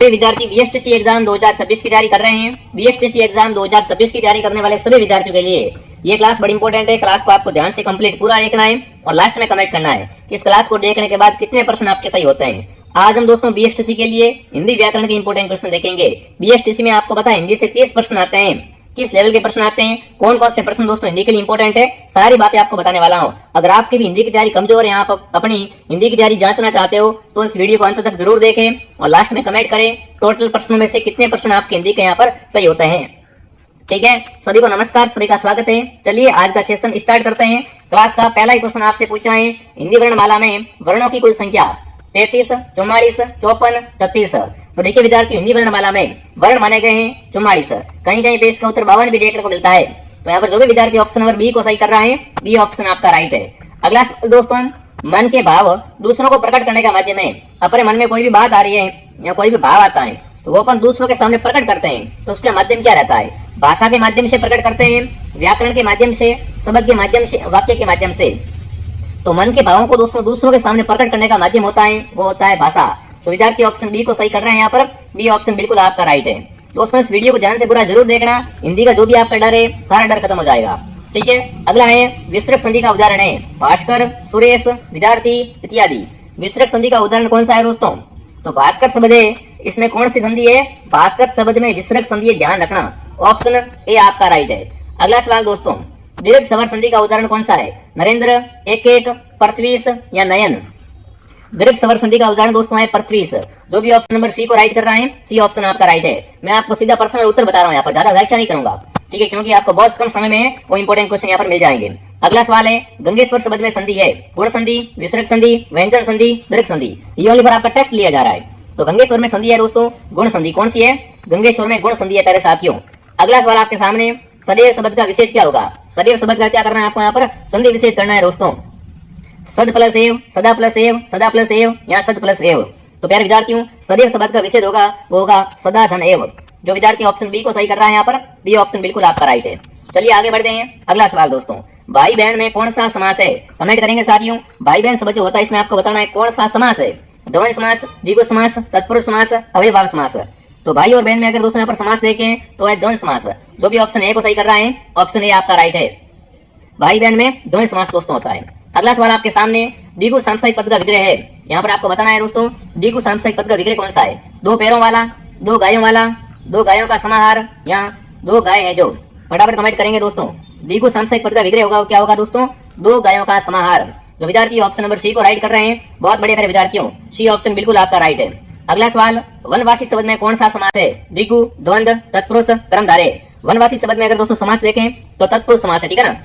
सभी विद्यार्थी BSTC exam 2026 की तैयारी कर रहे हैं। बीएसटीसी एग्जाम 2026 की तैयारी करने वाले सभी विद्यार्थियों के लिए ये क्लास बड़ी इंपॉर्टेंट है। क्लास को आपको ध्यान से कंप्लीट पूरा देखना है और लास्ट में कमेंट करना है कि इस क्लास को देखने के बाद कितने प्रश्न आपके सही होते हैं। आज हम दोस्तों बीएसटीसी के लिए हिंदी व्याकरण के इंपॉर्टेंट क्वेश्चन देखेंगे। बीएसटीसी में आपको पता है हिंदी से 30 प्रश्न आते हैं। किस लेवल के प्रश्न आते हैं, कौन कौन से प्रश्न दोस्तों हिंदी के लिए इंपॉर्टेंट है, सारी बातें आपको बताने वाला हूं। अगर आपकी भी हिंदी की तैयारी कमजोर है, आप अपनी हिंदी की तैयारी जांचना चाहते हो तो इस वीडियो को अंत तक जरूर देखें और लास्ट में कमेंट करें टोटल प्रश्नों में से कितने प्रश्न आपके हिंदी के यहाँ पर सही होते हैं। ठीक है, सभी को नमस्कार, सभी का स्वागत है। चलिए आज का सेशन स्टार्ट करते हैं। क्लास का पहला ही क्वेश्चन आपसे पूछा है, हिंदी वर्णमाला में वर्णों की कुल संख्या 33, 44, 54, 36। तो देखिए विद्यार्थी, हिंदी वर्णमाला में वर्ण माने गए हैं 44। कहीं कहीं पे इसका उत्तर 52 भी देखने को मिलता है। तो यहाँ पर जो भी विद्यार्थी ऑप्शन नंबर बी को सही कर रहा है, बी ऑप्शन आपका राइट है। अगला दोस्तों, मन के भाव दूसरों को प्रकट करने का माध्यम है। अपने मन में कोई भी बात आ रही है या कोई भी भाव आता है तो वो अपन दूसरों के सामने प्रकट करते हैं। तो उसका माध्यम क्या रहता है? भाषा के माध्यम से प्रकट करते हैं, व्याकरण के माध्यम से, शब्द के माध्यम से, वाक्य के माध्यम से। तो मन के भावों को दोस्तों दूसरों के सामने प्रकट करने का माध्यम होता है, वो होता है भाषा। तो विद्यार्थी ऑप्शन बी को सही कर रहे हैं। यहाँ पर बी ऑप्शन बिल्कुल आपका राइट है। दोस्तों इस वीडियो को ध्यान से पूरा जरूर देखना, हिंदी का जो भी आपका डर है सारा डर खत्म हो जाएगा। ठीक है, अगला है विसर्ग संधि का उदाहरण है भास्कर, सुरेश, विद्यार्थी इत्यादि। विसर्ग संधि का उदाहरण कौन सा है दोस्तों? तो भास्कर शब्द है, इसमें कौन सी संधि है? भास्कर शब्द में विसर्ग संधि है, ध्यान रखना। ऑप्शन ए आपका राइट है। अगला सवाल दोस्तों, दीर्घ स्वर संधि का उदाहरण कौन सा है? नरेंद्र, एक एक, पृथ्वीश या नयन। दीर्घ स्वर संधि का उदाहरण दोस्तों है पृथ्वीश। जो भी ऑप्शन नंबर सी को राइट कर रहा है, सी ऑप्शन आपका राइट है। मैं आपको सीधा प्रश्न और उत्तर बता रहा हूँ, यहाँ पर ज्यादा व्याख्या नहीं करूंगा। ठीक है, क्योंकि आपको बहुत कम समय में वो इंपॉर्टेंट क्वेश्चन यहाँ पर मिल जाएंगे। अगला सवाल है, गंगेश्वर शब्द में संधि है गुण संधि, विसर्ग संधि, व्यंजन संधि, दीर्घ संधि। ये वाली पर आपका टेस्ट लिया जा रहा है। तो गंगेश्वर में संधि है दोस्तों गुण संधि। कौन सी है? गंगेश्वर में गुण संधि है प्यारे साथियों। अगला सवाल आपके सामने, सदैव शब्द का विषेद क्या होगा? सदैव शब्द का क्या करना है आपको? यहाँ पर संधि विषेद करना है दोस्तों। सद प्लस एव, सदा प्लस एव, सदा प्लस एव या सद प्लस एव। तो प्यारे विद्यार्थियों, सदैव शब्द का विषेद होगा, वो होगा सदा धन एव। जो विद्यार्थी ऑप्शन बी को सही कर रहा है, यहाँ पर बी ऑप्शन बिल्कुल आपका राइट है। चलिए आगे बढ़ते हैं। अगला सवाल दोस्तों, भाई बहन में कौन सा समास है? कमेंट करेंगे साथियों। भाई बहन शब्द जो होता है इसमें आपको बताना है कौन सा समास है। द्वंद्व समास, द्विगु समास, तत्पुरुष समास, अव्ययभाव समास। तो भाई और बहन में अगर दोस्तों यहाँ पर समास देखें तो है द्वंद्व समास। जो भी ऑप्शन ए को सही कर रहा है, ऑप्शन ए आपका राइट है। भाई बहन में द्वंद्व समास दोस्तों होता है। अगला सवाल आपके सामने, द्विगु सामसाहिक पद का विग्रह है। यहाँ पर आपको बताना है दोस्तों द्विगु सामसाहिक पद का विग्रह कौन सा है? दो पैरों वाला, दो गायों वाला, दो गायों का समाहार या दो गाय है जो। फटाफट कमेंट करेंगे दोस्तों। द्विगु सामसाहिक पद का विग्रह होगा, क्या होगा दोस्तों? दो गायों का समाहार। जो विद्यार्थी ऑप्शन नंबर सी को राइट कर रहे हैं, बहुत बढ़िया मेरे विद्यार्थियों, सी ऑप्शन बिल्कुल आपका राइट है। अगला सवाल, वनवासी शब्द में कौन सा समास है? द्विगु, द्वंद्व, तत्पुरुष, कर्मधारय। वनवासी शब्द में अगर दोस्तों समास देखें तो तत्पुरुष समास है। ठीक है ना,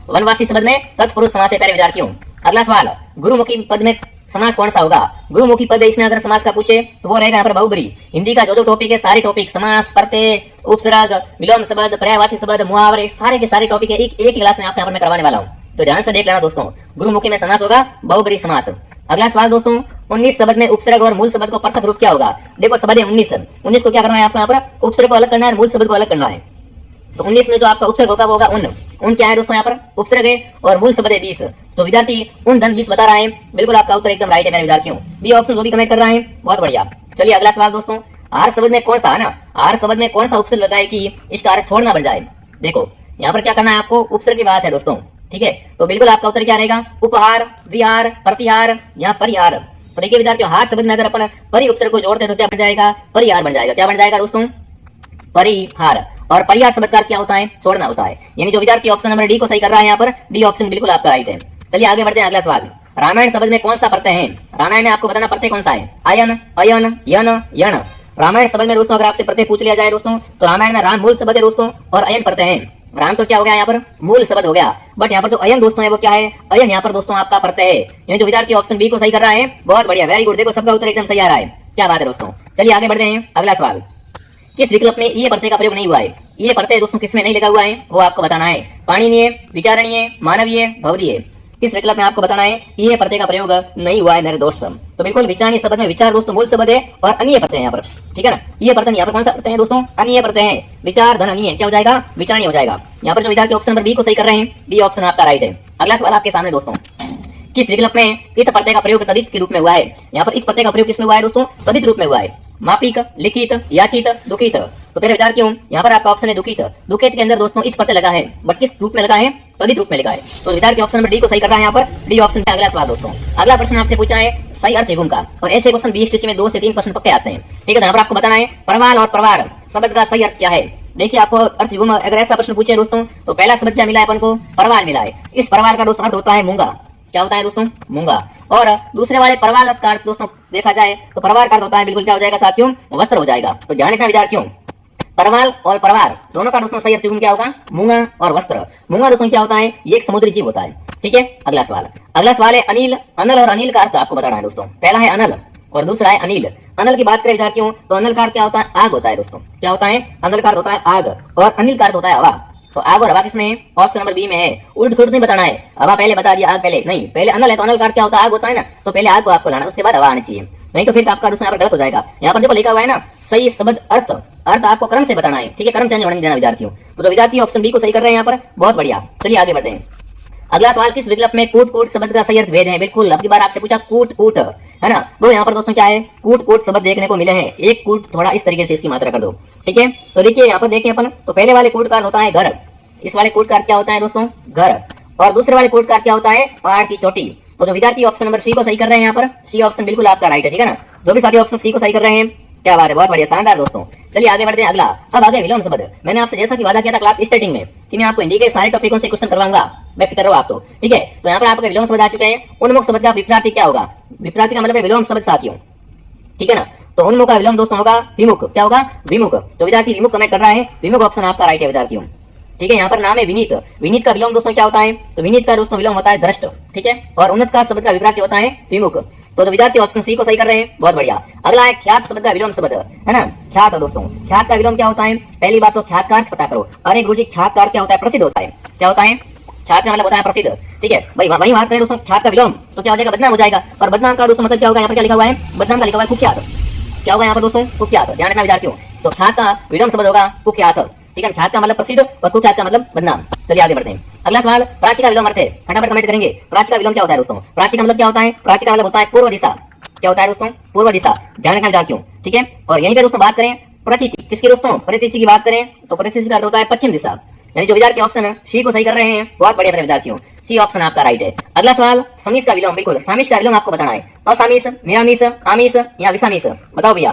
वनवासी शब्द में तत्पुरुष समास है प्यारे विद्यार्थियों। अगला सवाल, गुरुमुखी पद में समास कौन सा होगा? गुरुमुखी पद इसमें अगर समास का पूछे तो वो रहेगा यहाँ पर बहुब्री। हिंदी का जो टॉपिक है, सारे टॉपिक, समास, प्रत्यय, उपसर्ग, विलोम शब्द, पर्यायवाची शब्द, मुहावरे, सारे के सारे टॉपिक है एक ही क्लास में आपको यहाँ पर मैं करवाने वाला हूँ। तो ध्यान से देख लेना दोस्तों। गुरुमुखी में समास होगा बहुब्री समास। अगला सवाल दोस्तों, 19 शब्द में उपसर्ग और मूल शब्द को पृथक रूप क्या होगा? देखो शब्द है 19 को क्या करना है आपको? यहाँ पर उपसर्ग को अलग करना है, मूल शब्द को अलग करना है। तो 19 में जो आपका उपसर्ग होगा वो होगा उन क्या है दोस्तों? यहाँ पर उपसर्ग है और मूल शब्द है 20। तो विद्यार्थी उन धन 20 बता रहा है, बिल्कुल आपका उत्तर एकदम राइट है मेरे विद्यार्थियों। बी ऑप्शन जो भी कमेंट कर रहा है, बहुत बढ़िया। चलिए अगला सवाल दोस्तों, आर शब्द में कौन सा है ना, आर शब्द में कौन सा उपसर्ग लगाए कि इसका अर्थ छोड़ना बन जाए? देखो यहाँ पर क्या करना है आपको, उपसर्ग की बात है दोस्तों। ठीक है, तो बिल्कुल आपका उत्तर क्या रहेगा? उपहार, विहार, प्रतिहार या परिहार। तो देखिए विद्यार्थियों, हार शब्द में अगर अपन परि उपसर्ग को जोड़ते हैं तो क्या बन जाएगा? परिहार बन जाएगा। क्या बन जाएगा दोस्तों? परिहार। और परिहार शब्द का अर्थ क्या होता है? छोड़ना होता है। यानी जो विद्यार्थी ऑप्शन नंबर डी को सही कर रहा है, यहाँ पर डी ऑप्शन बिल्कुल आपका राइट है। चलिए आगे बढ़ते हैं। अगला सवाल, रामायण शब्द में कौन सा प्रत्यय है? रामायण में आपको बताना प्रत्यय कौन सा है? अयन, अयन, यन, यण। रामायण शब्द में दोस्तों अगर आपसे प्रत्यय पूछ लिया जाए दोस्तों, तो रामायण में राम मूल शब्द है दोस्तों और अयन प्रत्यय है। राम तो क्या हो गया यहाँ पर? मूल शब्द हो गया, बट यहाँ पर जो अयन दोस्तों है वो क्या है? अयन यहाँ पर दोस्तों आपका प्रत्यय है। यानी जो विद्यार्थी ऑप्शन बी को सही कर रहा है, बहुत बढ़िया, वेरी गुड। देखो सबका उत्तर एकदम सही आ रहा है, क्या बात है दोस्तों। चलिए आगे बढ़ते हैं। अगला सवाल, किस विकल्प में ये प्रत्यय का प्रयोग नहीं हुआ है? ये प्रत्यय दोस्तों किसमें नहीं लगा हुआ है, वो आपको बताना है। पाणिनीय, विचारणीय, मानवीय, भवदीय। किस विकल्प में आपको बताना है ये प्रत्यय का प्रयोग नहीं हुआ है मेरे दोस्त? तो बिल्कुल विचारणीय शब्द में विचार दोस्तों मूल शब्द है और अन्य प्रत्यय है यहाँ पर। ठीक है ना, ये प्रत्यय यहाँ पर कौन सा प्रत्यय है दोस्तों? अन्य प्रत्यय है। विचार धन अन्य क्या हो जाएगा? विचारणीय हो जाएगा। यहाँ पर जो विद्यार्थी ऑप्शन नंबर बी को सही कर रहे हैं, बी ऑप्शन आपका राइट है। अगला सवाल आपके सामने दोस्तों, किस विकल्प में इत प्रत्यय का प्रयोग तदित के रूप में हुआ है? यहाँ पर इत प्रत्यय का प्रयोग किसमें हुआ है दोस्तों? तदित रूप में हुआ है। मापिक, लिखित, याचित, दुखित। तो प्यारे विद्यार्थियों यहाँ पर आपका ऑप्शन है दुखित। दुखित के अंदर दोस्तों इत प्रत्यय लगा है, बट किस रूप में लगा है? तदित रूप में लगा है। तो विद्यार्थी ऑप्शन नंबर डी को सही कर रहा है यहाँ पर, डी ऑप्शन। अगला सवाल दोस्तों, अगला प्रश्न आपसे पूछा है सही अर्थ युग्म का, और ऐसे क्वेश्चन बीएसटीसी में 2 से 3 प्रश्न पक्के आते हैं। ठीक है, तो यहाँ पर आपको बताना है परवाल और परवार शब्द का सही अर्थ क्या है। देखिए आपको अर्थ युग्म अगर ऐसा प्रश्न पूछे दोस्तों, तो पहला शब्द क्या मिला है अपन को? परवाल मिला है। इस परवाल का दोस्तों अर्थ होता है मूंगा। क्या होता है दोस्तों? मूंगा। और दूसरे वाले परवाल का अर्थ दोस्तों देखा जाए तो परवार का अर्थ होता है बिल्कुल क्या हो जाएगा साथियों? वस्त्र हो जाएगा। तो ध्यान रखना विद्यार्थियों, परवाल और परवार दोनों का दोस्तों सही अर्थ युग्म क्या होगा? मूंगा और वस्त्र। मूंगा दोस्तों क्या होता है? ये एक समुद्री जीव होता है। ठीक है, अगला सवाल है अनिल। अनल और अनिल का अर्थ आपको बताना है दोस्तों। पहला है अनल और दूसरा है अनिल। अनल की बात करें विद्यार्थियों तो अनल का अर्थ क्या होता है? आग होता है दोस्तों। क्या होता है? अनल का अर्थ होता है आग, और अनिल का अर्थ होता है हवा। तो आग और हवा किसमें है? ऑप्शन नंबर बी में है। उल्ट सुल्ट नहीं बताना है, हवा पहले बता दिया आग पहले नहीं। पहले अनल है तो अनल का अर्थ क्या होता है? आग होता है ना, तो पहले आग को आपको लाना, उसके बाद हवा आनी चाहिए, नहीं तो फिर आपका दोस्तों यहाँ पर गलत हो जाएगा। यहाँ पर देखो लिखा हुआ है ना सही शब्द अर्थ, अर्थ आपको क्रम से बताना है। ठीक है, क्रम चेंज होने नहीं देना विद्यार्थियों। तो विद्यार्थी ऑप्शन बी को सही कर रहे हैं यहाँ पर, बहुत बढ़िया। चलिए आगे बढ़ते हैं। अगला सवाल, किस विकल्प में कूट कूट शब्द का सही अर्थ भेद है? बिल्कुल, अब की बार आपसे पूछा कूट कूट, है ना। तो यहाँ पर दोस्तों क्या है? कूट कूट शब्द देखने को मिले हैं। एक कूट थोड़ा इस तरीके से इसकी मात्रा कर दो। ठीक है, तो देखिए यहाँ पर देखें अपन, तो पहले वाले कूट का अर्थ होता है घर। इस वाले कूट का अर्थ क्या होता है दोस्तों? घर। और दूसरे वाले कूट का अर्थ क्या होता है? पहाड़ की चोटी। तो जो विद्यार्थी ऑप्शन नंबर सी को सही कर रहे हैं यहाँ पर, सी ऑप्शन बिल्कुल आपका राइट है। ठीक है ना, जो भी साथी ऑप्शन सी को सही कर रहे हैं, क्या बात है, बहुत बढ़िया, शानदार दोस्तों। चलिए आगे बढ़ते हैं। अगला, अब आगे विलोम शब्द। मैंने आपसे जैसा कि वादा किया था क्लास स्टार्टिंग में कि मैं आपको हिंदी के सारे टॉपिकों से क्वेश्चन करवाऊंगा, मैं फिक्र रहो आप तो। ठीक है, तो यहाँ पर आपके विलोम शब्द आ चुके हैं। उन्मुख शब्द का विपरीत क्या होगा? विपरीत का मतलब है विलोम शब्द साथियों। ठीक है ना, तो उन्मुख का विलोम दोस्तों होगा विमुख। क्या होगा? विमुख। तो विद्यार्थी विमुख कमेंट कर रहा है, विमुख ऑप्शन आपका राइट है विद्यार्थियों। ठीक है, यहाँ पर नाम है विनीत। विनीत का विलोम दोस्तों क्या होता है? तो विनीत का दोस्तों विलोम होता है दृष्ट। ठीक है, और उन्नत का शब्द का विपरीत होता है विमुख। तो विद्यार्थी ऑप्शन सी को सही कर रहे हैं, बहुत बढ़िया। अगला है ख्यात शब्द का विलोम शब्द, है ना। ख्यात दोस्तों, ख्यात का विलोम क्या होता है? पहली बात तो ख्यात का अर्थ पता करो। अरे गुरुजी, ख्यात का अर्थ क्या होता है? प्रसिद्ध होता है। क्या होता है? ख्यात का मतलब होता है प्रसिद्ध। ठीक है भाई, वही बात करें दोस्तों ख्यात का विलोम तो क्या हो जाएगा? बदनाम हो जाएगा। और बदनाम का दोस्तों मतलब क्या होगा? यहाँ पर क्या लिखा हुआ है? बदनाम का लिखा हुआ है कुख्यात। क्या होगा यहाँ पर दोस्तों? कुख्यात। ध्यान रखना विद्यार्थियों, तो ख्यात का विलोम शब्द होगा कुख्यात। ठीक है, ख्यात का मतलब प्रसिद्ध और कुख्यात का मतलब बदनाम। चलिए आगे बढ़ते हैं। अगला सवाल, प्राची का विलोम अर्थ है, फटाफट कमेंट करेंगे। प्राची का विलोम क्या होता है दोस्तों? प्राची का मतलब क्या होता है? प्राची का मतलब होता है पूर्व दिशा। क्या होता है दोस्तों? पूर्व दिशा। ध्यान रखना विद्यार्थियों। ठीक है, और यहीं पे दोस्तों बात करें प्रचिति, किसकी दोस्तों? प्रचिति की बात करें तो प्रचिति का अर्थ होता है पश्चिम दिशा। यानी जो विद्यार्थी ऑप्शन सी को सही कर रहे हैं, बहुत बढ़िया मेरे विद्यार्थियों, सी ऑप्शन आपका राइट है। अगला सवाल, समीस का विलोम। बिल्कुल, समीस का विलोम आपको बताना है। असामीस, निरामीस, आमीस या विषामीस, बताओ भैया,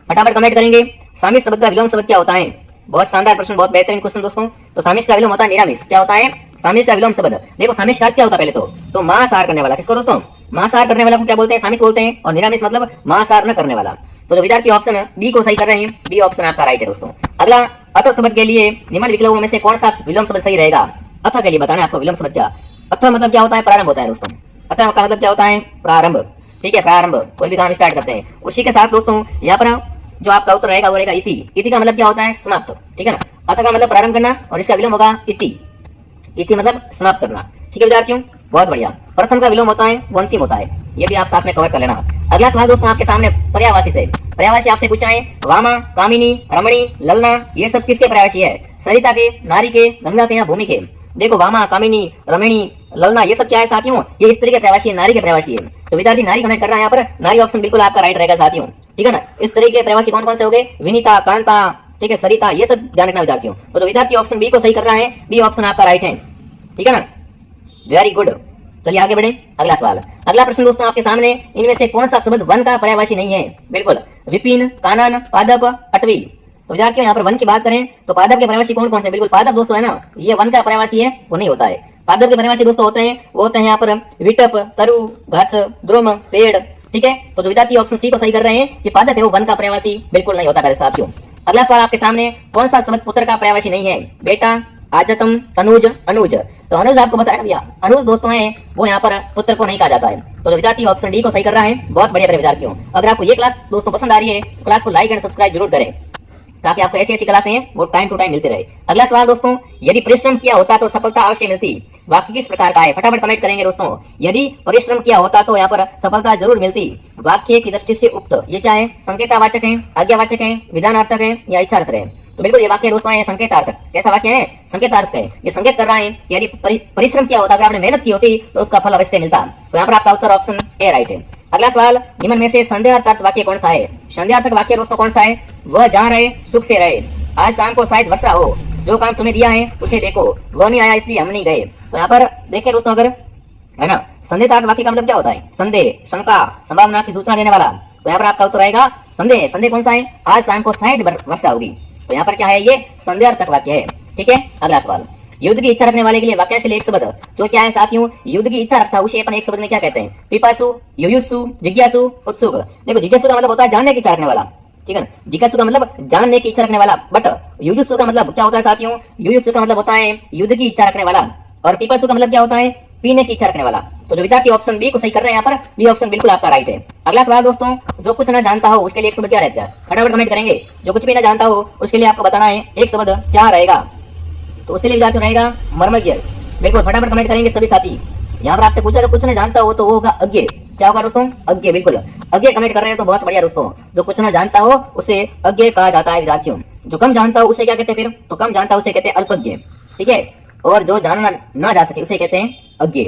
फटाफट कमेंट करेंगे। सामीस शब्द का विलोम शब्द क्या होता है? बहुत शानदार प्रश्न, बहुत बेहतरीन क्वेश्चन दोस्तों। तो सामिश का विलोम होता है निरामिष। क्या होता है? सामिश का विलोम शब्द। देखो सामिश का अर्थ क्या होता है पहले तो मांसाहार करने वाला। किसको दोस्तों? मांसाहार करने वाला को क्या बोलते हैं? सामिश बोलते हैं। और निरामिष मतलब मांसाहार न करने वाला। तो जो विद्यार्थी ऑप्शन बी को सही कर रहे हैं, बी ऑप्शन आपका राइट है दोस्तों। अगला, अथ शब्द के लिए निम्न विकल्पों में से कौन सा विलोम शब्द सही रहेगा? अथ के लिए बताना है आपको विलोम शब्द क्या। अथ मतलब क्या होता है? प्रारंभ होता है दोस्तों। अथ का मतलब क्या होता है? प्रारंभ। ठीक है, प्रारंभ, कोई भी काम स्टार्ट करते हैं। उसी के साथ दोस्तों यहाँ पर जो आपका उत्तर रहेगा वो रहेगा इति। इति का मतलब क्या होता है? समाप्त। ठीक है ना, अथ का मतलब प्रारंभ करना और इसका विलोम होगा इति। इति मतलब समाप्त करना। ठीक है विद्यार्थियों, बहुत बढ़िया। प्रथम का विलोम होता है वो अंतिम होता है, ये भी आप साथ में कवर कर लेना। अगला सवाल दोस्तों आपके सामने पर्यायवाची से। पर्यायवाची आपसे पूछा है वामा, कामिनी, रमणी, ललना, ये सब किसके पर्यायवाची है? सरिता के, नारी के, गंगा के या भूमि के? देखो वामा, कामिनी, रमणी, ललना, ये सब क्या है साथियों? ये स्त्री के पर्यायवाची है, नारी के पर्यायवाची है। तो विद्यार्थी नारी कमेंट कर रहा है यहाँ पर, नारी ऑप्शन बिल्कुल आपका राइट रहेगा साथियों। ठीक है ना, इस तरह के पर्यायवाची कौन कौन से हो गए? विनीता, कांता, ठीक है, सरिता, ये सब ध्यान रखना विद्यार्थियों। तो विद्यार्थी ऑप्शन बी को सही कर रहा है, बी ऑप्शन आपका राइट है। ठीक है ना, वेरी गुड। चलिए आगे बढ़े। अगला सवाल, अगला प्रश्न दोस्तों आपके सामने, इनमें से कौन सा शब्द वन का पर्यायवाची नहीं है? बिल्कुल, विपिन, कानन, पादप, अटवी। तो विद्यार्थियों यहाँ पर वन की बात करें तो पादप के पर्यायवाची कौन कौन से? बिल्कुल पादप दोस्तों है ना, ये वन का पर्यायवाची है, वो नहीं होता है। पादप के पर्यायवाची दोस्तों होते हैं, वो होते हैं यहाँ पर विटप, तरु, घास, द्रुम, पेड़। ठीक है, तो जो विद्यार्थी ऑप्शन सी को सही कर रहे हैं कि पादप है वो वन का पर्यायवाची बिल्कुल नहीं होता मेरे साथियों। अगला सवाल आपके सामने, कौन सा शब्द पुत्र का पर्यायवाची नहीं है? बेटा, आजतम, तनुज, अनुज। तो अनुज आपको बताया भैया, अनुज दोस्तों है वो यहाँ पर पुत्र को नहीं कहा जाता है। तो जो विद्यार्थी ऑप्शन डी को सही कर रहा है, बहुत बढ़िया मेरे विद्यार्थियों। अगर आपको ये क्लास दोस्तों पसंद आ रही है तो क्लास को लाइक एंड सब्सक्राइब जरूर करें, ताकि आपको ऐसी ऐसी क्लासें हैं वो टाइम टू टाइम मिलती रहे। अगला सवाल दोस्तों, यदि परिश्रम किया होता तो सफलता अवश्य मिलती, वाक्य किस प्रकार का है? फटाफट कमेंट करेंगे दोस्तों। यदि परिश्रम किया होता तो यहाँ पर सफलता जरूर मिलती, वाक्य की दृष्टि से उक्त ये क्या है? संकेतवाचक है, आज्ञावाचक है, विधानार्थक है या इच्छार्थक है? तो बिल्कुल ये वाक्य दोस्तों है संकेतार्थक। कैसा वाक्य है? संकेतार्थक है। ये संकेत कर रहा है कि यदि परिश्रम किया होता, अगर आपने मेहनत की होती तो उसका फल अवश्य मिलता। तो यहाँ पर आपका उत्तर ऑप्शन ए राइट है। अगला सवाल, निम्न में से संदेहार्थक वाक्य कौन सा है? संदेहार्थक वाक्य दोस्तों कौन सा है? वह जहाँ रहे सुख से रहे, आज शाम को शायद वर्षा हो, जो काम तुम्हें दिया है उसे देखो, वह नहीं आया इसलिए हम नहीं गए। तो यहाँ पर देखें दोस्तों, अगर है ना, संदेहार्थक वाक्य का मतलब क्या होता है? संदेह, शंका, संभावना की सूचना देने वाला। तो यहाँ पर आपका उत्तर आएगा संदेह। संदेह कौन सा है? आज शाम को शायद वर्षा होगी। तो यहाँ पर क्या है? ये संदेहार्थक वाक्य है। ठीक है। अगला सवाल, युद्ध की इच्छा रखने वाले के लिए वाक्यांश के लिए एक शब्द जो क्या है साथियों? युद्ध की इच्छा रखता है उसे अपन एक शब्द में क्या कहते हैं? पिपासु, युयुत्सु, जिज्ञासु, उत्सुक। देखो जिज्ञासु का मतलब होता है जानने की इच्छा रखने वाला, ठीक है ना। जिज्ञासु का मतलब जानने की इच्छा रखने वाला। बट युयुत्सु का मतलब क्या होता है साथियों? युयुत्सु का मतलब होता है युद्ध की इच्छा रखने वाला। और पिपासु का मतलब क्या होता है? पीने की इच्छा रखने वाला। तो जो विद्यार्थी ऑप्शन बी को सही कर रहे हैं यहाँ पर, बी ऑप्शन बिल्कुल आपका राइट है। अगला सवाल दोस्तों, जो कुछ ना जानता हो उसके लिए एक शब्द क्या रहेगा? फटाफट कमेंट करेंगे। जो कुछ भी ना जानता हो उसके लिए आपको बताना है एक शब्द क्या रहेगा। तो उसके लिए विद्यार्थी रहेगा मर्मज्ञ। बिल्कुल फटाफट कमेंट करेंगे सभी साथी। यहाँ पर आपसे पूछा जो कुछ ना जानता हो तो वो होगा अज्ञ। क्या होगा दोस्तों? अज्ञ। बिल्कुल अज्ञ कमेंट कर रहे हैं तो बहुत बढ़िया दोस्तों। जो कुछ ना जानता हो उसे अज्ञ कहा जाता है विद्यार्थियों। जो कम जानता हो उसे क्या कहते हैं फिर? तो कम जानता हो उसे कहते हैं अल्पज्ञ। ठीक है। और जो जानना ना जा सके उसे कहते हैं अज्ञ।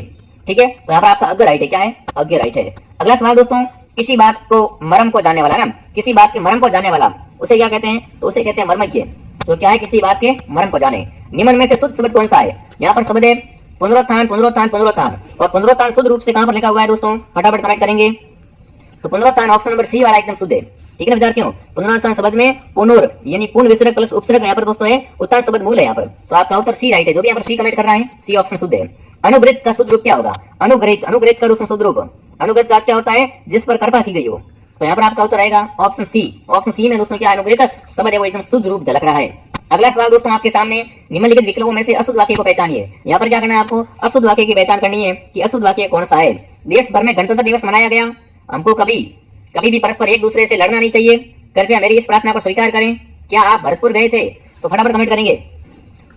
ठीक है। तो यहाँ पर आपका अज्ञ राइट है। क्या है? अज्ञ राइट है। अगला सवाल दोस्तों, किसी बात को मर्म को जानने वाला ना, किसी बात के मर्म को जानने वाला उसे क्या कहते हैं? तो उसे कहते हैं मर्मज्ञ। जो क्या है? किसी बात के मर्म को जाने। निम्न में से शुद्ध शब्द कौन सा है? यहाँ पर शब्द है पुनरुत्थान, पुनरुत्थान, पुनरुत्थान। और पुनरुत्थान शुद्ध रूप से कहां पर लिखा हुआ है दोस्तों? फटाफट कमेंट करेंगे। तो पुनरुत्थान ऑप्शन नंबर सी वाला एकदम शुद्ध है। ठीक है ना विद्यार्थियों। पुनरुत्थान शब्द में पुनर यानी पूर्ण विसर्ग प्लस उपसर्ग यहाँ पर दोस्तों है, उत्थान शब्द मूल है यहाँ पर। तो आपका उत्तर सी राइट है। जो भी यहाँ पर सी कमेंट कर रहा है सी ऑप्शन शुद्ध है। अनुग्रहित का शुद्ध रूप क्या होगा? अनुग्रहित, अनुग्रहित का शुद्ध रूप, अनुग्रहित का क्या होता है? जिस पर कृपा की गई हो। तो यहाँ पर आपका उत्तर आएगा ऑप्शन सी। ऑप्शन सी में दोस्तों क्या अनुग्रहित शब्द है वो एकदम शुद्ध रूप झलक रहा है। अगला सवाल दोस्तों आपके सामने, निम्नलिखित विकल्पों में से अशुद्ध वाक्य को पहचानिए। यहाँ पर क्या करना है आपको? अशुद्ध वाक्य की पहचान करनी है कि अशुद्ध वाक्य कौन सा है। देश भर में गणतंत्र दिवस मनाया गया, हमको कभी कभी भी परस्पर एक दूसरे से लड़ना नहीं चाहिए, कृपया मेरी इस प्रार्थना को स्वीकार करें, क्या आप भरतपुर गए थे? तो फटाफट कमेंट करेंगे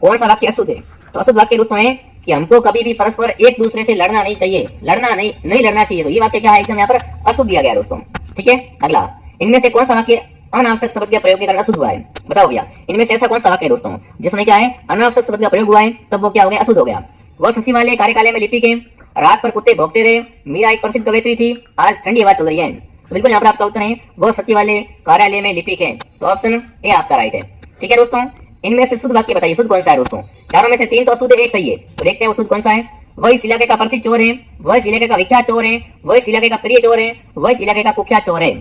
कौन सा वाक्य अशुद्ध है। तो अशुद्ध वाक्य दोस्तों है कि हमको कभी भी परस्पर एक दूसरे से लड़ना नहीं चाहिए, लड़ना नहीं लड़ना चाहिए। तो ये वाक्य क्या है? एकदम यहाँ पर अशुद्ध दिया गया दोस्तों। ठीक है। अगला, इनमें से कौन सा वाक्य अनावश्यक शब्द का प्रयोग के कारण अशुद्ध हुआ है? बताओ भैया, इनमें से ऐसा कौन सा वाक्य है दोस्तों जिसमें क्या है? अनावश्यक शब्द का प्रयोग हुआ है, तब वो क्या हो गया? अशुद्ध हो गया। वह सचिवालय कार्यालय में लिपिक है, रात पर कुत्ते भौंकते रहे, मीरा एक प्रसिद्ध कवयित्री थी, आज ठंडी हवा चल रही है। तो बिल्कुल यहाँ पर आपका उत्तर है वह सचिवालय कार्यालय में लिपिक है। तो ऑप्शन ए आपका राइट है। ठीक है दोस्तों। इनमें से शुद्ध वाक्य बताइए, शुद्ध कौन सा है दोस्तों? चारों में से तीन तो अशुद्ध, एक सही है। तो देखते हैं वो शुद्ध कौन सा है। वह इस इलाके का प्रसिद्ध चोर है, वह इस इलाके का विख्यात चोर है, वह इस इलाके का प्रिय चोर है, वह इस इलाके का कुख्यात चोर है।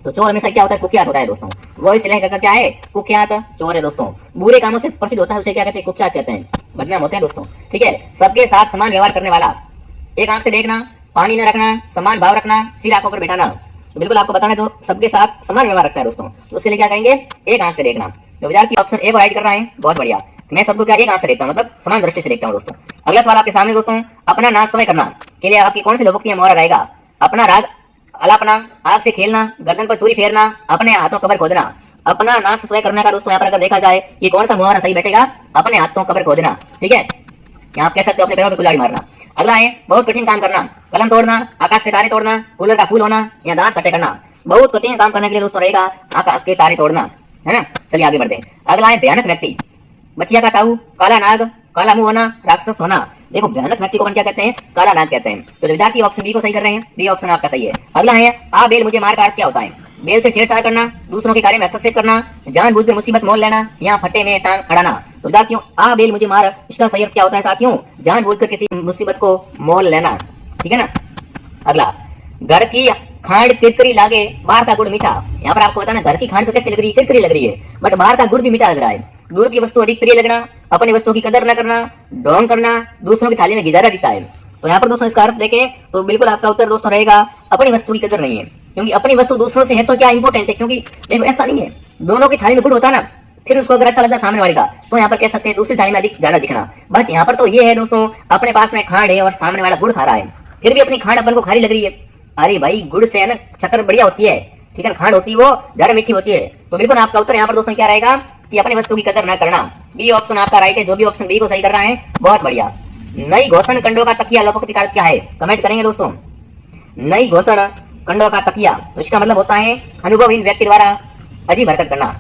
तो चोर हमेशा क्या होता है? कुख्यात होता है दोस्तों। वह इस इलाके का क्या है? कुख्यात चोर है दोस्तों। बुरे कामों से प्रसिद्ध होता है उसे क्या कहते हैं? कुख्यात कहते हैं, बदनाम होते हैं दोस्तों। ठीक है। सबके साथ समान व्यवहार करने वाला, एक आंख से देखना, पानी न रखना, समान भाव रखना, सिर आंखों पर बैठाना। तो बिल्कुल आपको बताना है जो सबके साथ समान व्यवहार रखता है दोस्तों, तो उसके लिए क्या कहेंगे? एक आंख से देखना। तो विद्यार्थी ऑप्शन ए को राइट कर रहा है, बहुत बढ़िया। मैं सबको क्या एक आंख से देखता हूं, मतलब समान दृष्टि से देखता हूं दोस्तों। अगला सवाल आपके सामने दोस्तों, अपना नाच समय करना के लिए आपकी कौन सी लोकोक्ति मुहावरा रहेगा? अपना राग अलापना, आग से खेलना, गर्दन पर चूरी फेरना, अपने हाथों कबर खोदना। अपना नाश स्वयं करने का दोस्तों यहाँ पर अगर देखा जाए ये कौन सा मुहावरा सही बैठेगा? अपने हाथों कबर खोदना। ठीक है। यहाँ आप कह सकते हो अपने पैरों पे कुल्हाड़ी मारना। अगला है बहुत कठिन काम करना, कलम तोड़ना, आकाश के तारे तोड़ना, कूलर का फूल होना या दांत खट्टे करना। बहुत कठिन काम करने के लिए दोस्तों रहेगा आकाश के तारे तोड़ना, है ना। चलिए आगे बढ़ते हैं। अगला है भयानक व्यक्ति, बचिया का ताऊ, काला नाग, काला मुंह होना, राक्षस होना। देखो भयानक व्यक्ति को क्या कहते हैं? काला नाग कहते हैं। तो विद्यार्थी ऑप्शन बी को सही कर रहे हैं, बी ऑप्शन आपका सही है। अगला है आ बेल मुझे मार का अर्थ क्या होता है? बेल से छेड़छाड़ करना, दूसरों के कार्य में हस्तक्षेप करना, जानबूझकर मुसीबत मोल लेना या फट्टे में टांग अड़ाना। तो विद्यार्थियों आ बेल मुझे मार, इसका सही अर्थ क्या होता है साथियों? जानबूझकर किसी मुसीबत को मोल लेना। ठीक है ना। अगला, घर की खांड किरकिरी लागे, बाहर का गुड़ मीठा। यहाँ पर आपको बताना घर की खांड तो कैसे लग रही है? किरकिरी लग रही है, बट बाहर का गुड़ भी मीठा लग रहा है। दूर की वस्तु अधिक प्रिय लगना, अपनी वस्तुओं की कदर न करना, ढोंग करना, दूसरों की थाली में गुजारा दिखता है। तो यहाँ पर दोस्तों इसका अर्थ देखें तो बिल्कुल आपका उत्तर दोस्तों रहेगा अपनी वस्तु की कदर नहीं है, क्योंकि अपनी वस्तु दूसरों से है तो क्या इंपॉर्टेंट है। क्योंकि देखो ऐसा नहीं है, दोनों की थाली में गुड़ होता ना, फिर उसको अगर अच्छा लगता है सामने वाले का, तो यहाँ पर कह सकते हैं दूसरी थाली में अधिक ज्यादा दिखना। बट यहाँ पर तो ये है दोस्तों, अपने पास में खांड है और सामने वाला गुड़ खा रहा है, फिर भी अपनी खांड अपन को खारी लग रही है। अरे भाई गुड़ से है ना शक्कर बढ़िया होती है, ठीक है, खांड होती है वो ज्यादा मीठी होती है। तो बिल्कुल आपका उत्तर यहाँ पर दोस्तों क्या रहेगा कि अपनी वस्तु की कदर न करना। बी ऑप्शन आपका राइट है। जो भी ऑप्शन बी को सही कर रहा है बहुत बढ़िया। नई घोषण कंडों का तकिया लोकोक्ति का अर्थ क्या है? कमेंट करेंगे दोस्तों। नई घोषण कंडों का तकिया, तो इसका मतलब होता है अनुभवहीन व्यक्ति द्वारा अजीब हरकत करना।